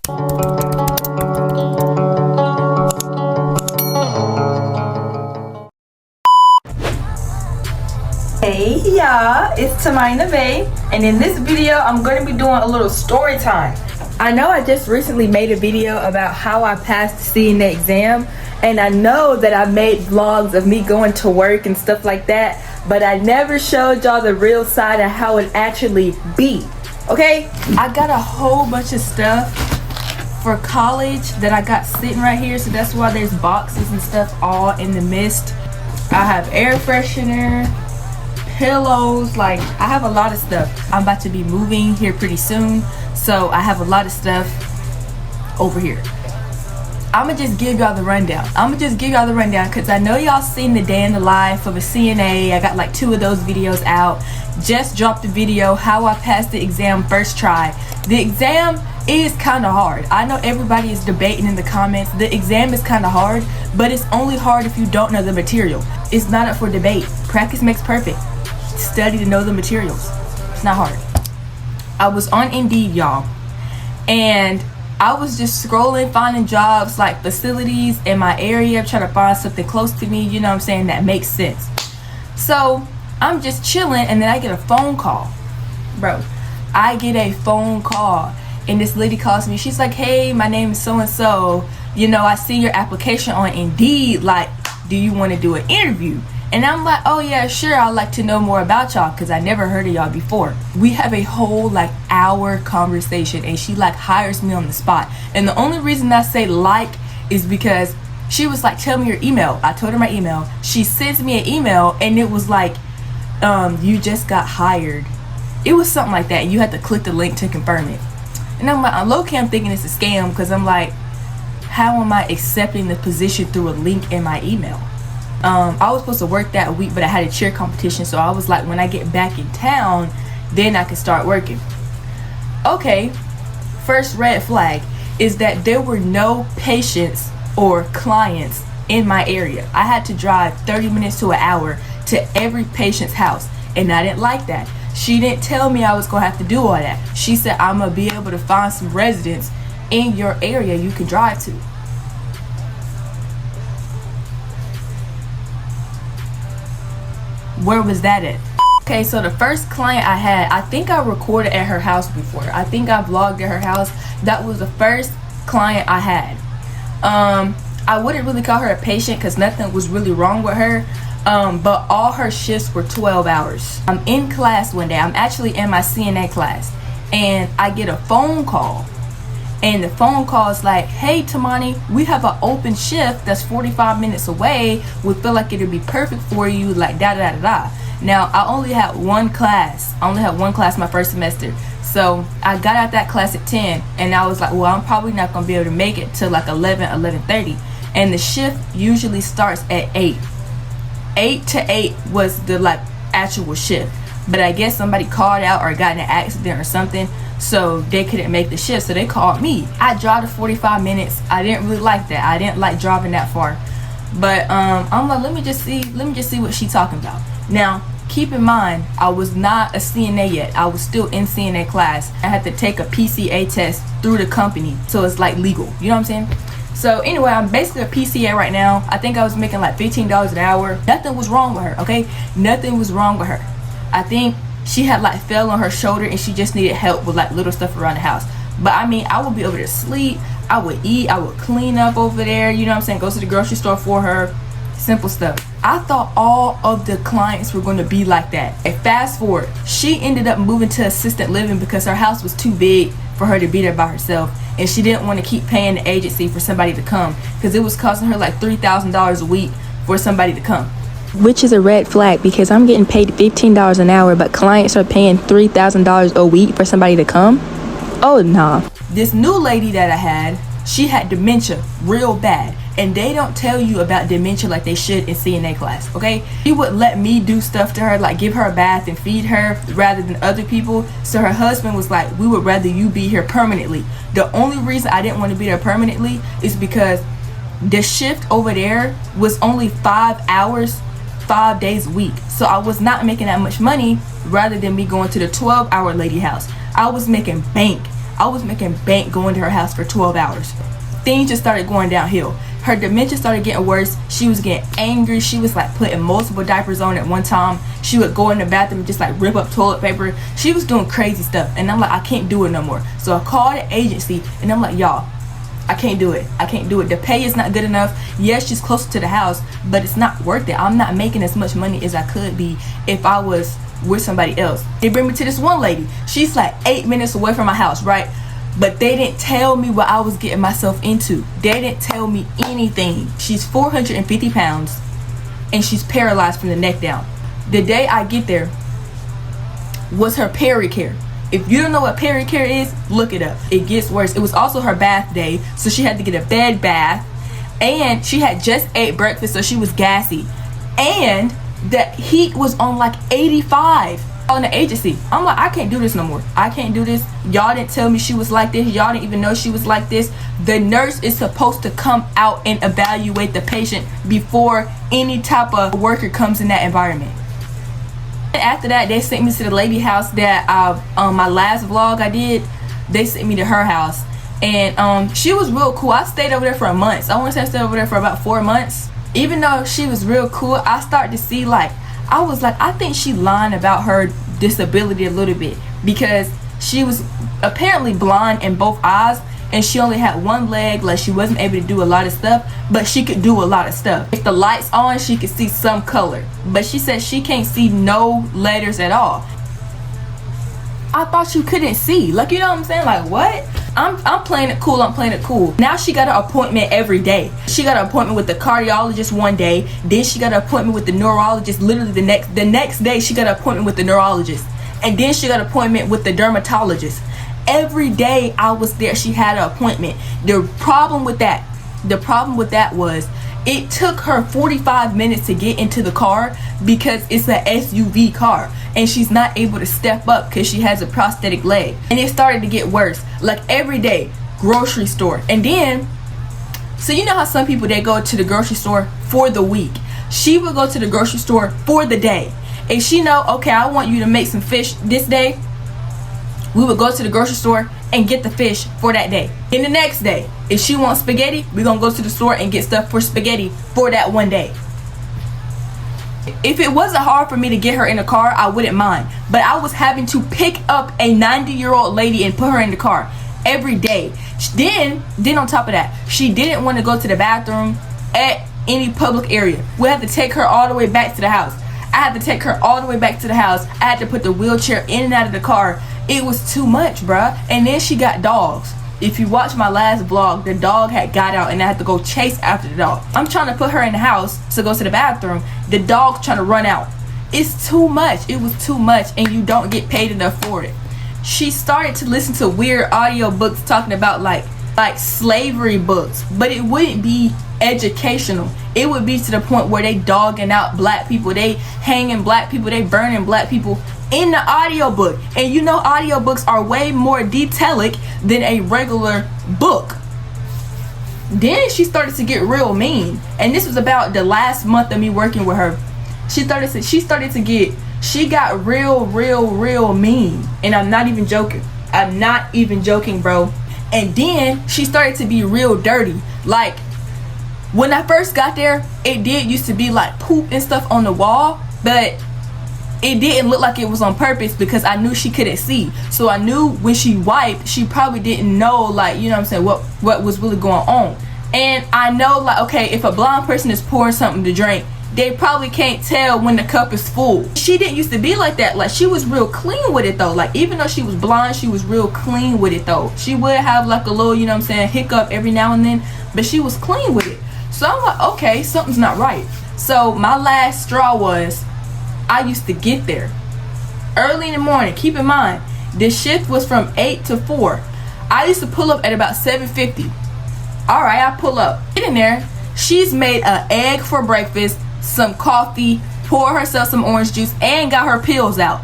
Hey y'all, it's Tamina Bay, and in this video I'm going to be doing a little story time. I know I just recently made a video about how I passed the CNA exam, and I know that I made vlogs of me going to work and stuff like that, but I never showed y'all the real side of how it actually be. Okay, I got a whole bunch of stuff for college that I got sitting right here, so that's why there's boxes and stuff all in the mist. I have air freshener, pillows, like I have a lot of stuff. I'm about to be moving here pretty soon, so I have a lot of stuff over here. I'ma just give y'all the rundown. Because I know y'all seen the day in the life of a CNA. I got like 2 of those videos out. Just dropped a video how I passed the exam first try. The exam is kind of hard. I know everybody is debating in the comments. The exam is kind of hard, but it's only hard if you don't know the material. It's not up for debate. Practice makes perfect. Study to know the materials. It's not hard. I was on Indeed, y'all, and I was just scrolling, finding jobs like facilities in my area, trying to find something close to me, you know what I'm saying, that makes sense. So I'm just chilling, and then I get a phone call. Bro, I get a phone call, and this lady calls me. She's like, hey, my name is so and so, you know, I see your application on Indeed, like, do you want to do an interview? And I'm like, oh yeah, sure, I'd like to know more about y'all, because I never heard of y'all before. We have a whole like hour conversation, and she like hires me on the spot. And the only reason I say like is because she was like, tell me your email. I told her my email. She sends me an email, and it was like, you just got hired. It was something like that. You had to click the link to confirm it. And I'm like, low-key I'm thinking it's a scam, because I'm like, how am I accepting the position through a link in my email? I was supposed to work that week, but I had a cheer competition, so I was like, when I get back in town, then I can start working. Okay, first red flag is that there were no patients or clients in my area. I had to drive 30 minutes to an hour to every patient's house, and I didn't like that. She didn't tell me I was gonna have to do all that. She said, I'm gonna be able to find some residents in your area you can drive to. Where was that at? Okay, so the first client I had, I think I recorded at her house before. I think I vlogged at her house. That was the first client I had. I wouldn't really call her a patient because nothing was really wrong with her. But all her shifts were 12 hours. I'm in class one day. I'm actually in my CNA class, and I get a phone call. And the phone call is like, hey Tamani, we have an open shift that's 45 minutes away. We feel like it'd be perfect for you, like da da da da. Now I only had one class. My first semester. So I got out that class at 10, and I was like, well, I'm probably not gonna be able to make it till like 11:30. And the shift usually starts at 8. 8 to 8 was the like actual shift. But I guess somebody called out or got in an accident or something, so they couldn't make the shift, so they called me. I drove to 45 minutes. I didn't really like that. I didn't like driving that far. But I'm like, let me just see what she's talking about. Now, keep in mind, I was not a CNA yet. I was still in CNA class. I had to take a PCA test through the company, so it's like legal. You know what I'm saying? So anyway, I'm basically a PCA right now. I think I was making like $15 an hour. Nothing was wrong with her, okay? Nothing was wrong with her. I think she had like fell on her shoulder, and she just needed help with like little stuff around the house. But I mean, I would be over there sleep, I would eat, I would clean up over there, you know what I'm saying, go to the grocery store for her, simple stuff. I thought all of the clients were going to be like that. And fast forward, she ended up moving to assisted living because her house was too big for her to be there by herself, and she didn't want to keep paying the agency for somebody to come, because it was costing her like $3,000 a week for somebody to come. Which is a red flag, because I'm getting paid $15 an hour, but clients are paying $3,000 a week for somebody to come? Oh, nah. This new lady that I had, she had dementia real bad, and they don't tell you about dementia like they should in CNA class, okay? She would let me do stuff to her, like give her a bath and feed her rather than other people. So her husband was like, we would rather you be here permanently. The only reason I didn't want to be there permanently is because the shift over there was only 5 hours, 5 days a week. So I was not making that much money rather than me going to the 12-hour lady house. I was making bank. I was making bank going to her house for 12 hours. Things just started going downhill. Her dementia started getting worse. She was getting angry. She was like putting multiple diapers on at one time. She would go in the bathroom and just like rip up toilet paper. She was doing crazy stuff, and I'm like, I can't do it no more. So I called the agency, and I'm like, y'all, I can't do it. I can't do it. The pay is not good enough. Yes, she's closer to the house, but it's not worth it. I'm not making as much money as I could be if I was with somebody else. They bring me to this one lady. She's like 8 minutes away from my house, right? But they didn't tell me what I was getting myself into. They didn't tell me anything. She's 450 pounds and she's paralyzed from the neck down. The day I get there was her pericare. If you don't know what pericare is, look it up. It gets worse. It was also her bath day, so she had to get a bed bath, and she had just ate breakfast, so she was gassy, and the heat was on like 85 on the agency. I'm like, I can't do this no more. I can't do this. Y'all didn't tell me she was like this. Y'all didn't even know she was like this. The nurse is supposed to come out and evaluate the patient before any type of worker comes in that environment. And after that, they sent me to the lady house that my last vlog I did. They sent me to her house, and she was real cool. I stayed over there for a month. I want to say I stayed over there for about 4 months. Even though she was real cool, I started to see, like, I was like, I think she lied about her disability a little bit, because she was apparently blind in both eyes, and she only had one leg. Like, she wasn't able to do a lot of stuff, but she could do a lot of stuff. If the light's on, she could see some color, but she said she can't see no letters at all. I thought you couldn't see. Like, you know what I'm saying? Like, what? I'm playing it cool. I'm playing it cool. Now she got an appointment every day. She got an appointment with the cardiologist one day. Then she got an appointment with the neurologist literally the next day. She got an appointment with the neurologist. And then she got an appointment with the dermatologist. Every day I was there, she had an appointment. The problem with that was it took her 45 minutes to get into the car because it's an SUV car, and she's not able to step up because she has a prosthetic leg. And it started to get worse. Like, every day, grocery store. And then, so you know how some people, they go to the grocery store for the week. She would go to the grocery store for the day. And she know, okay, I want you to make some fish this day. We would go to the grocery store and get the fish for that day. And the next day, if she wants spaghetti, we're gonna go to the store and get stuff for spaghetti for that one day. If it wasn't hard for me to get her in the car, I wouldn't mind. But I was having to pick up a 90-year-old lady and put her in the car every day. Then on top of that, she didn't want to go to the bathroom at any public area. We had to take her all the way back to the house. I had to take her all the way back to the house. I had to put the wheelchair in and out of the car. It was too much, bruh. And then she got dogs. If you watch my last vlog, the dog had got out and I had to go chase after the dog. I'm trying to put her in the house to go to the bathroom. The dog's trying to run out. It's too much. It was too much, and you don't get paid enough for it. She started to listen to weird audio books talking about like slavery books, but it wouldn't be educational. It would be to the point where they dogging out black people, they hanging black people, they burning black people in the audiobook. And you know, audiobooks are way more detailic than a regular book. Then she started to get real mean, and this was about the last month of me working with her. She got real mean, and I'm not even joking, bro. And then she started to be real dirty. Like, when I first got there, it did used to be like poop and stuff on the wall, but it didn't look like it was on purpose because I knew she couldn't see. So I knew when she wiped, she probably didn't know, like, you know what I'm saying, what was really going on. And I know, like, okay, if a blind person is pouring something to drink, they probably can't tell when the cup is full. She didn't used to be like that. Like, she was real clean with it though. Like, even though she was blind, she was real clean with it though. She would have like a little, you know what I'm saying, hiccup every now and then, but she was clean with it. So I'm like, okay, something's not right. So my last straw was, I used to get there early in the morning. Keep in mind, the shift was from 8 to 4. I used to pull up at about 7:50. All right, I pull up. Get in there. She's made an egg for breakfast, some coffee, pour herself some orange juice, and got her pills out.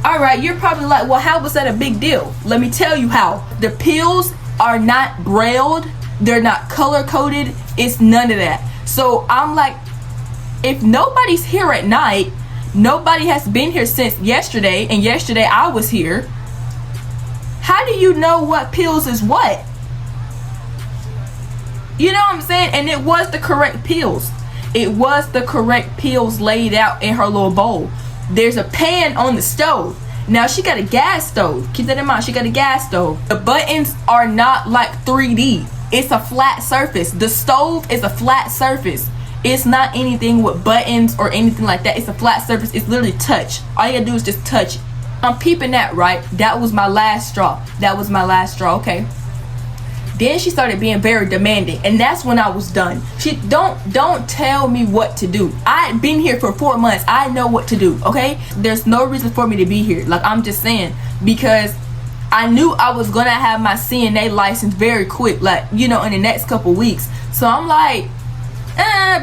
All right, you're probably like, well, how was that a big deal? Let me tell you how. The pills are not brailled. They're not color-coded. It's none of that. So I'm like, if nobody's here at night, nobody has been here since yesterday, and yesterday I was here, How do you know what pills is what? You know what I'm saying? And it was the correct pills. It was the correct pills laid out in her little bowl. There's a pan on the stove. Now she got a gas stove. Keep that in mind. She got a gas stove. The buttons are not like 3D. It's a flat surface. The stove is a flat surface. It's not anything with buttons or anything like that. It's a flat surface. It's literally touch. All you gotta do is just touch it. I'm peeping that, right? That was my last straw. That was my last straw, okay? Then she started being very demanding, and that's when I was done. She don't tell me what to do. I've been here for 4 months. I know what to do, okay? There's no reason for me to be here. Like, I'm just saying, because I knew I was gonna have my CNA license very quick, like, you know, in the next couple weeks. So I'm like,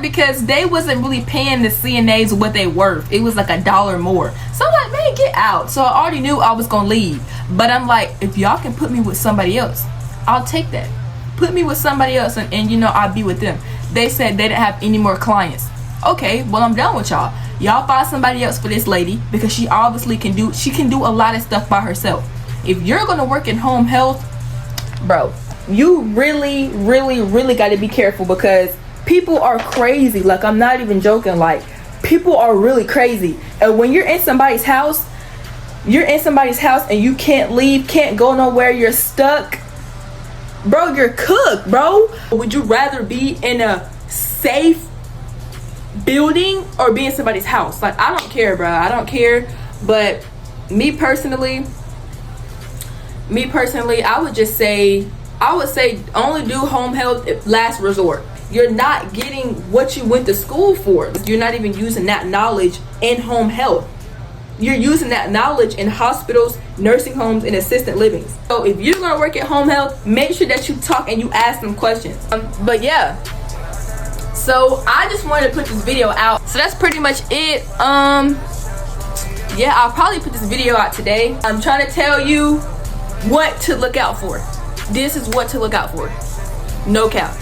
because they wasn't really paying the CNAs what they worth. It was like $1 more. So I'm like, man, get out. So I already knew I was gonna leave. But I'm like, if y'all can put me with somebody else, I'll take that. Put me with somebody else and you know, I'll be with them. They said they didn't have any more clients. Okay, well, I'm done with y'all. Y'all find somebody else for this lady, because she obviously can do a lot of stuff by herself. If you're gonna work in home health, bro, you really got to be careful, because people are crazy. Like, I'm not even joking. Like, people are really crazy. And when you're in somebody's house, and you can't leave, can't go nowhere, you're stuck, bro, you're cooked, bro. Would you rather be in a safe building or be in somebody's house? Like, I don't care, bro. I don't care. But me personally, I would say only do home health if last resort. You're not getting what you went to school for. You're not even using that knowledge in home health. You're using that knowledge in hospitals, nursing homes, and assisted livings. So if you're gonna work at home health, make sure that you talk and you ask them questions. But yeah, so I just wanted to put this video out. So that's pretty much it. Yeah, I'll probably put this video out today. I'm trying to tell you what to look out for. This is what to look out for. No cap.